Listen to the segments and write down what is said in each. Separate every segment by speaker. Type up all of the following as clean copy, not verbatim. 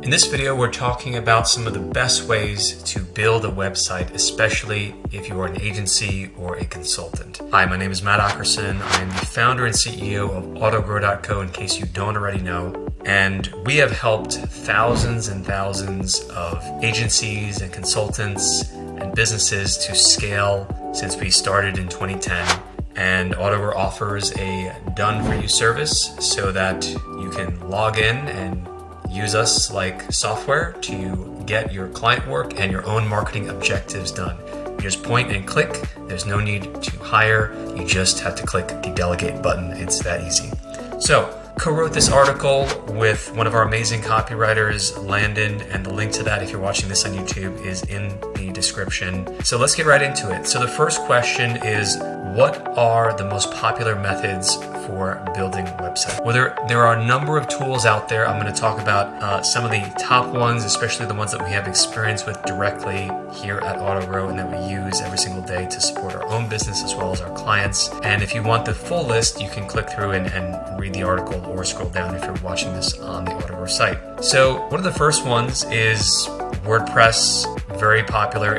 Speaker 1: In this video, we're talking about some of the best ways to build a website, especially if you are an agency or a consultant. Hi, my name is Matt Ackerson. I am the founder and CEO of Autogrow.co, in case you don't already know. And we have helped thousands and thousands of agencies and consultants and businesses to scale since we started in 2010. And Autogrow offers a done-for-you service so that you can log in and use us like software to get your client work and your own marketing objectives done. You just point and click. There's no need to hire. You just have to click the delegate button. It's that easy. So, co-wrote this article with one of our amazing copywriters, Landon, and the link to that, if you're watching this on YouTube, is in the description. So let's get right into it. So the first question is, what are the most popular methods for building websites? Well, there are a number of tools out there. I'm going to talk about some of the top ones, especially the ones that we have experience with directly here at Autogrow and that we use every single day to support our own business as well as our clients. And if you want the full list, you can click through and read the article or scroll down if you're watching this on the Autogrow site. So one of the first ones is WordPress. Very popular.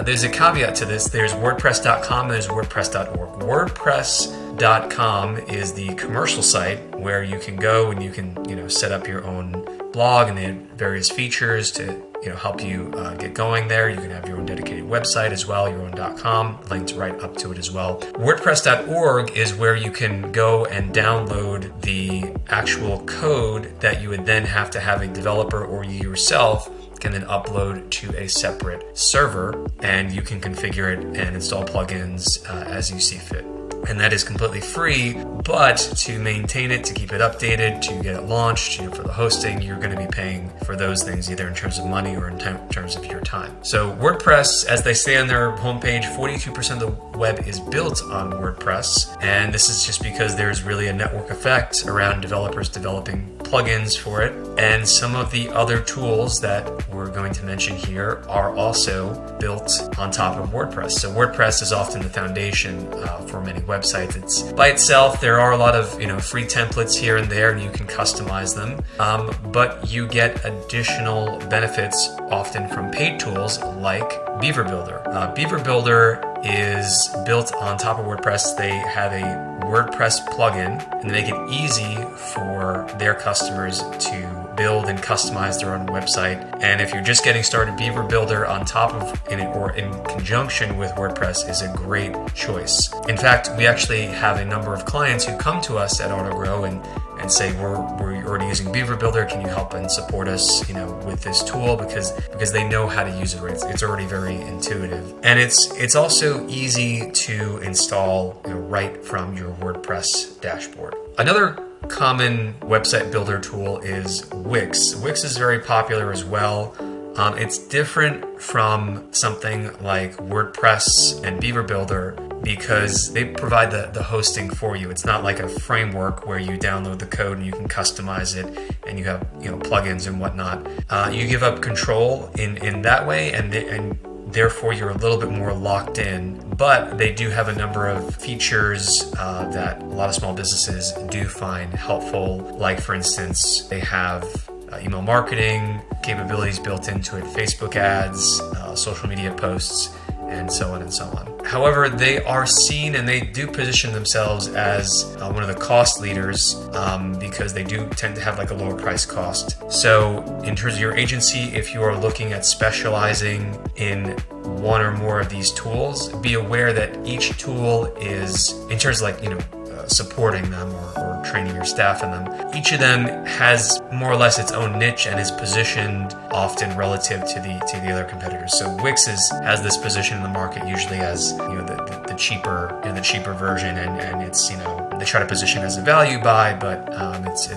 Speaker 1: There's a caveat to this. There's WordPress.com and there's WordPress.org. WordPress.com is the commercial site where you can go and you can set up your own blog and they have various features to help you get going there. You can have your own dedicated website as well, your own .com, linked right up to it as well. WordPress.org is where you can go and download the actual code that you would then have to have a developer or you yourself can then upload to a separate server, and you can configure it and install plugins as you see fit. And that is completely free, but to maintain it, to keep it updated, to get it launched, for the hosting, you're going to be paying for those things either in terms of money or in terms of your time. So WordPress, as they say on their homepage, 42% of the web is built on WordPress. And this is just because there's really a network effect around developers developing plugins for it. And some of the other tools that we're going to mention here are also built on top of WordPress. So WordPress is often the foundation for many websites. It's by itself. There are a lot of free templates here and there, and you can customize them. But you get additional benefits often from paid tools like Beaver Builder. Beaver Builder is built on top of WordPress. They have a WordPress plugin, and they make it easy for their customers to build and customize their own website. And if you're just getting started, Beaver Builder on top of or in conjunction with WordPress is a great choice. In fact, we actually have a number of clients who come to us at Autogrow and say, we're already using Beaver Builder. Can you help and support us, with this tool? Because they know how to use it. Right? It's already very intuitive, and it's also easy to install right from your WordPress dashboard. Another common website builder tool is Wix. Wix is very popular as well. It's different from something like WordPress and Beaver Builder because they provide the hosting for you. It's not like a framework where you download the code and you can customize it and you have plugins and whatnot. You give up control in that way, and therefore you're a little bit more locked in. But they do have a number of features that a lot of small businesses do find helpful. Like, for instance, they have email marketing capabilities built into it, Facebook ads, social media posts, and so on and so on. However, they are seen and they do position themselves as one of the cost leaders because they do tend to have like a lower price cost. So in terms of your agency, if you are looking at specializing in one or more of these tools, be aware that each tool is, in terms of supporting them or training your staff in them, each of them has more or less its own niche and is positioned often relative to the other competitors. So Wix has this position in the market usually as the cheaper version, and it's they try to position as a value buy, but it's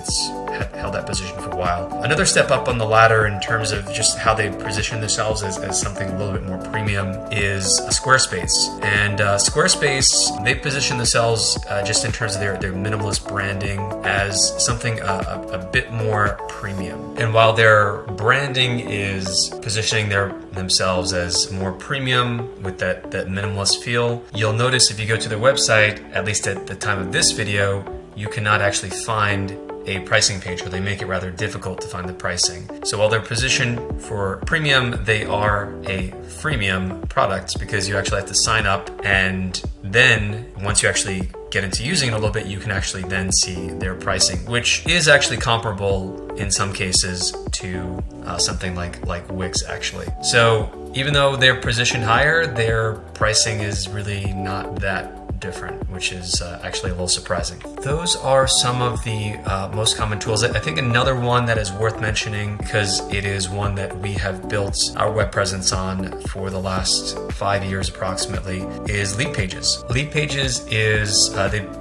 Speaker 1: held that position for a while. Another step up on the ladder in terms of just how they position themselves as something a little bit more premium is Squarespace. And Squarespace, they position themselves just in terms of their minimalist branding as something a bit more premium. And while their branding is positioning themselves as more premium with that minimalist feel, you'll notice if you go to their website, at least at the time of this video, you cannot actually find a pricing page where they make it rather difficult to find the pricing. So while they're positioned for premium, they are a freemium product because you actually have to sign up, and then once you actually get into using it a little bit, you can actually then see their pricing, which is actually comparable in some cases to something like Wix actually. So even though they're positioned higher, their pricing is really not that different, which is actually a little surprising. Those are some of the most common tools. I think another one that is worth mentioning, because it is one that we have built our web presence on for the last 5 years approximately, is Leadpages. Leadpages is,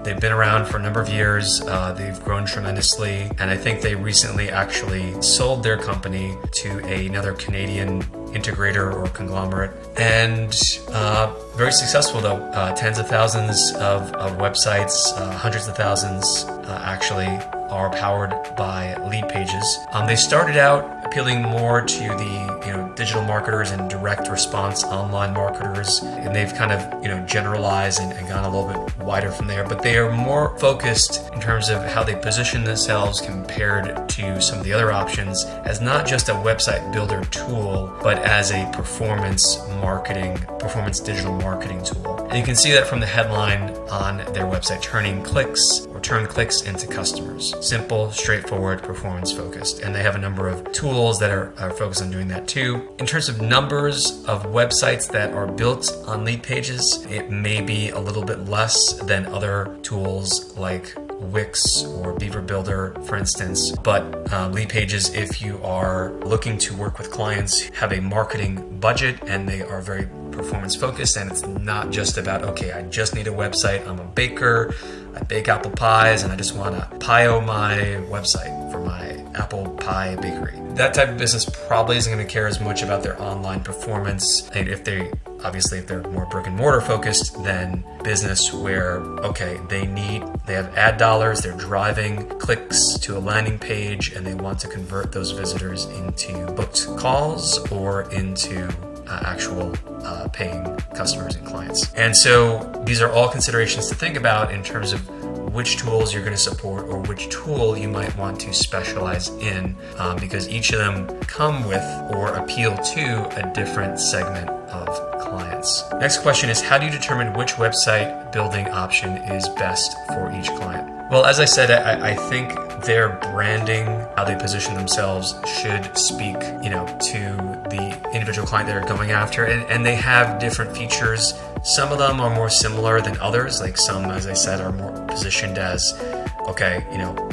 Speaker 1: they've been around for a number of years. They've grown tremendously, and I think they recently actually sold their company to another Canadian integrator or conglomerate, and very successful though. Tens of thousands of websites, hundreds of thousands actually are powered by Leadpages. They started out appealing more to the digital marketers and direct response online marketers, and they've kind of generalized and gone a little bit wider from there. But they are more focused in terms of how they position themselves compared to some of the other options as not just a website builder tool, but as a performance digital marketing tool. And you can see that from the headline on their website, turn clicks into customers. Simple, straightforward, performance focused. And they have a number of tools that are focused on doing that too. In terms of numbers of websites that are built on Leadpages, it may be a little bit less than other tools like Wix or Beaver Builder, for instance. But Leadpages, if you are looking to work with clients, have a marketing budget and they are very performance focused, and it's not just about, okay, I just need a website, I'm a baker, I bake apple pies, and I just want to pie-o my website for my apple pie bakery. That type of business probably isn't going to care as much about their online performance. And if they're more brick and mortar focused than business where, okay, they have ad dollars, they're driving clicks to a landing page, and they want to convert those visitors into booked calls or into actual paying customers and clients. And so these are all considerations to think about in terms of which tools you're going to support or which tool you might want to specialize in, because each of them come with or appeal to a different segment of clients. Next question is, how do you determine which website building option is best for each client? Well, as I said, I think their branding, how they position themselves, should speak, to the individual client they're going after, and they have different features. Some of them are more similar than others. Like some, as I said, are more positioned as, okay,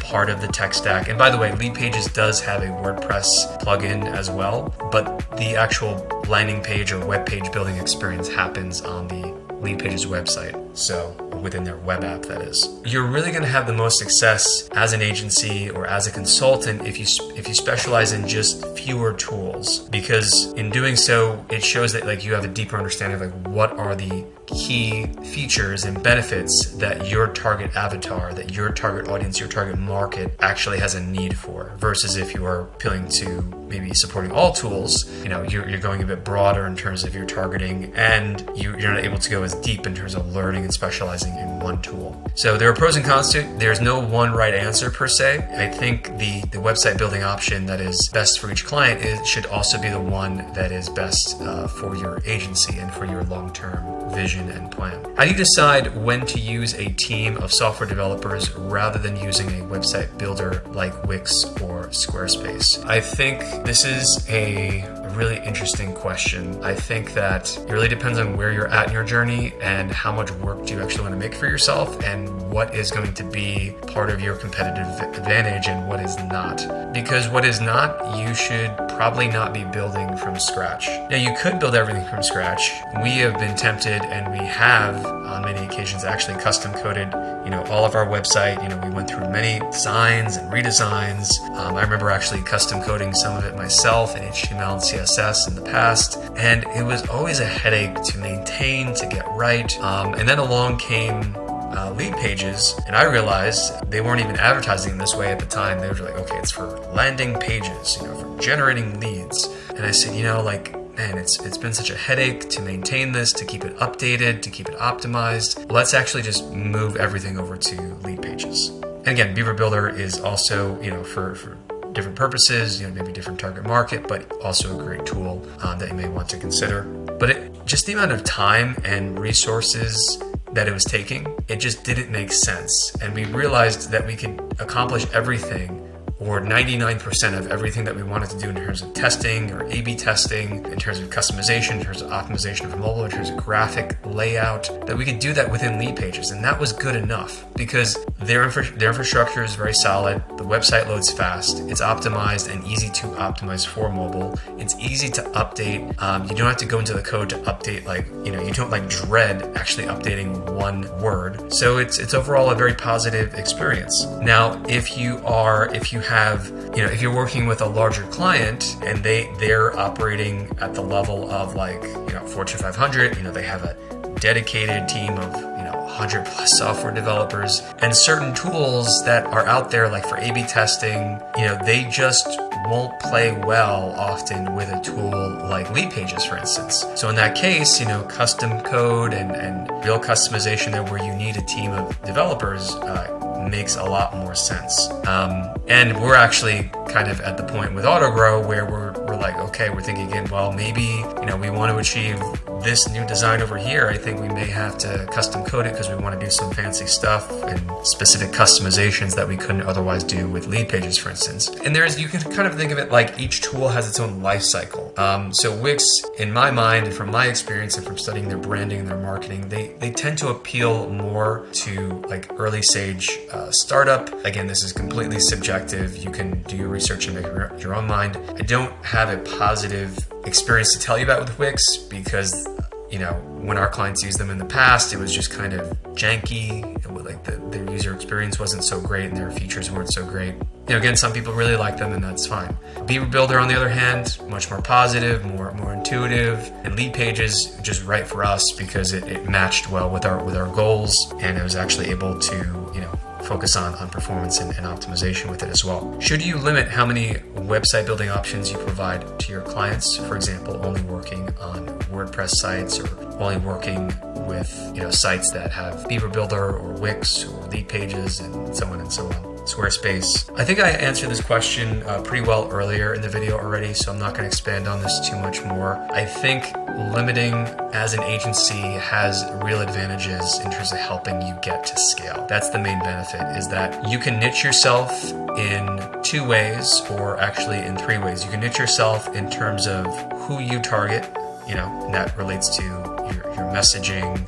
Speaker 1: part of the tech stack. And by the way, Leadpages does have a WordPress plugin as well, but the actual landing page or web page building experience happens on the Leadpages website. So within their web app, that is. You're really going to have the most success as an agency or as a consultant if you specialize in just fewer tools, because in doing so, it shows that you have a deeper understanding of what are the key features and benefits that your target avatar, that your target audience, your target market actually has a need for, versus if you are appealing to maybe supporting all tools, you're going a bit broader in terms of your targeting, and you're not able to go as deep in terms of learning and specializing in one tool. So there are pros and cons to it. There's no one right answer per se. I think the website building option that is best for each client should also be the one that is best for your agency and for your long-term vision and plan. How do you decide when to use a team of software developers rather than using a website builder like Wix or Squarespace? I think this is a really interesting question. I think that it really depends on where you're at in your journey and how much work do you actually want to make for yourself, and what is going to be part of your competitive advantage and what is not. Because what is not, you should probably not be building from scratch. Now, you could build everything from scratch. We have been tempted, and we have on many occasions actually custom coded all of our website. We went through many designs and redesigns. I remember actually custom coding some of it myself in HTML and CSS in the past, and it was always a headache to maintain, to get right. And then along came Leadpages, and I realized they weren't even advertising this way at the time. They were like, okay, it's for landing pages, for generating leads. And I said, man, it's been such a headache to maintain this, to keep it updated, to keep it optimized. Let's actually just move everything over to Leadpages. And again, Beaver Builder is also, for different purposes, maybe different target market, but also a great tool that you may want to consider. But just the amount of time and resources that it was taking, it just didn't make sense. And we realized that we could accomplish everything, or 99% of everything that we wanted to do in terms of testing or A/B testing, in terms of customization, in terms of optimization for mobile, in terms of graphic layout, that we could do that within Leadpages. And that was good enough because their infrastructure is very solid. The website loads fast. It's optimized and easy to optimize for mobile. It's easy to update. You don't have to go into the code to update, you don't dread actually updating one word. So it's overall a very positive experience. Now, if you're working with a larger client and they're operating at the level of Fortune 500, they have a dedicated team of 100 plus software developers, and certain tools that are out there for A/B testing, they just won't play well often with a tool like Leadpages, for instance. So in that case, custom code and real customization there where you need a team of developers makes a lot more sense. And we're actually kind of at the point with AutoGrow where we're thinking again, well, maybe, we want to achieve this new design over here. I think we may have to custom code it because we want to do some fancy stuff and specific customizations that we couldn't otherwise do with Leadpages, for instance. And you can kind of think of it like each tool has its own life cycle. So Wix, in my mind, and from my experience and from studying their branding and their marketing, they tend to appeal more to early stage startup. Again, this is completely subjective. You can do your research and make your own mind. I don't have a positive experience to tell you about with Wix because when our clients used them in the past, it was just kind of janky. Their user experience wasn't so great and their features weren't so great. Again, some people really like them and that's fine. Beaver Builder, on the other hand, much more positive, more intuitive, and Leadpages just right for us because it matched well with our goals, and it was actually able to focus on performance and optimization with it as well. Should you limit how many website building options you provide to your clients? For example, only working on WordPress sites or only working with sites that have Beaver Builder or Wix or Leadpages and so on and so on. Squarespace. I think I answered this question pretty well earlier in the video already, so I'm not going to expand on this too much more. I think limiting as an agency has real advantages in terms of helping you get to scale. That's the main benefit, is that you can niche yourself in 2 ways, or actually in 3 ways. You can niche yourself in terms of who you target, and that relates to your messaging,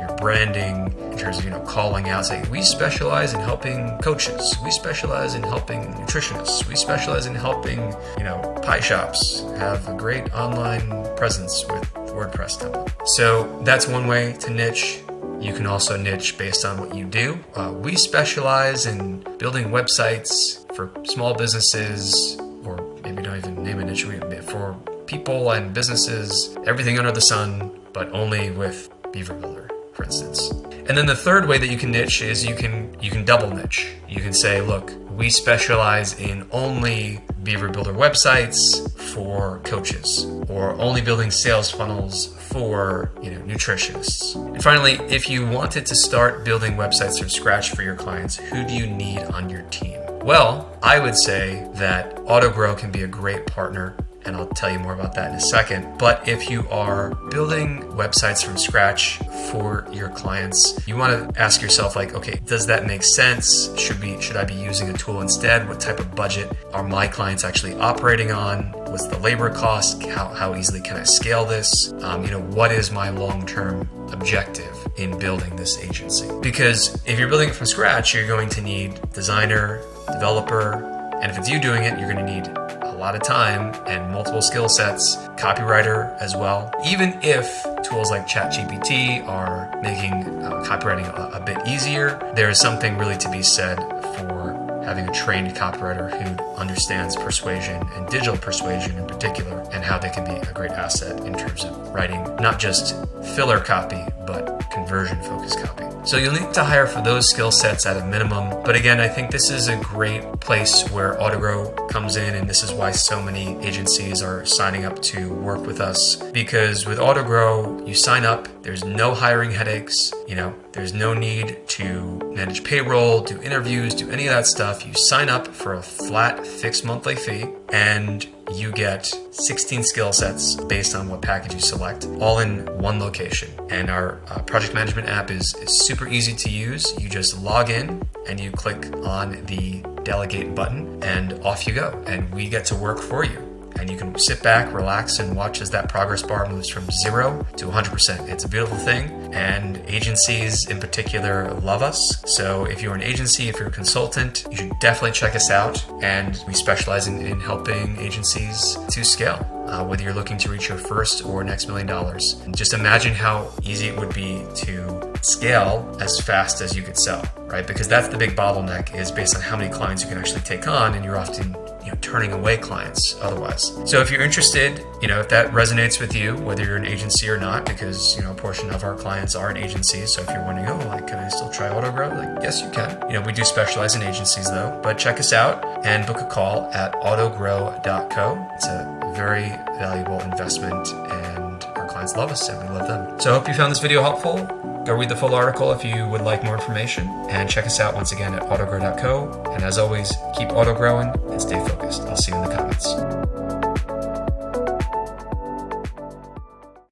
Speaker 1: your branding, in terms of calling out, saying we specialize in helping coaches, we specialize in helping nutritionists, we specialize in helping pie shops have a great online presence with WordPress template. So that's one way to niche. You can also niche based on what you do. We specialize in building websites for small businesses, or maybe don't even name a niche, for people and businesses, everything under the sun, but only with Beaver Builder, for instance. And then the third way that you can niche is you can double niche. You can say, look, we specialize in only Beaver Builder websites for coaches, or only building sales funnels for nutritionists. And finally, if you wanted to start building websites from scratch for your clients, who do you need on your team? Well, I would say that AutoGrow can be a great partner, and I'll tell you more about that in a second. But if you are building websites from scratch for your clients, you want to ask yourself, okay, does that make sense? Should I be using a tool instead? What type of budget are my clients actually operating on? What's the labor cost? How easily can I scale this? What is my long-term objective in building this agency? Because if you're building it from scratch, you're going to need designer, developer, and if it's you doing it, you're going to need a lot of time and multiple skill sets, copywriter as well. Even if tools like ChatGPT are making copywriting a bit easier, there is something really to be said for having a trained copywriter who understands persuasion and digital persuasion in particular, and how they can be a great asset in terms of writing not just filler copy, but conversion-focused copy. So you'll need to hire for those skill sets at a minimum. But again, I think this is a great place where AutoGrow comes in, and this is why so many agencies are signing up to work with us. Because with AutoGrow, you sign up, there's no hiring headaches, there's no need to manage payroll, do interviews, do any of that stuff. You sign up for a flat fixed monthly fee, and you get 16 skill sets based on what package you select, all in one location. And our project management app is super easy to use. You just log in and you click on the delegate button and off you go. And we get to work for you. And you can sit back, relax, and watch as that progress bar moves from 0 to 100%. It's a beautiful thing, and agencies in particular love us. So if you're an agency, if you're a consultant, you should definitely check us out. And we specialize in helping agencies to scale, whether you're looking to reach your first or next $1 million. And just imagine how easy it would be to scale as fast as you could sell, right? Because that's the big bottleneck, is based on how many clients you can actually take on, and you're often turning away clients otherwise. So if you're interested, if that resonates with you, whether you're an agency or not, because a portion of our clients are an agency. So if you're wondering, can I still try AutoGrow? Yes, you can. We do specialize in agencies though, but check us out and book a call at autogrow.co. It's a very valuable investment, and our clients love us and we love them. So I hope you found this video helpful. Go read the full article if you would like more information, and check us out once again at autogrow.co. And as always, keep auto growing and stay focused. I'll see you in the comments.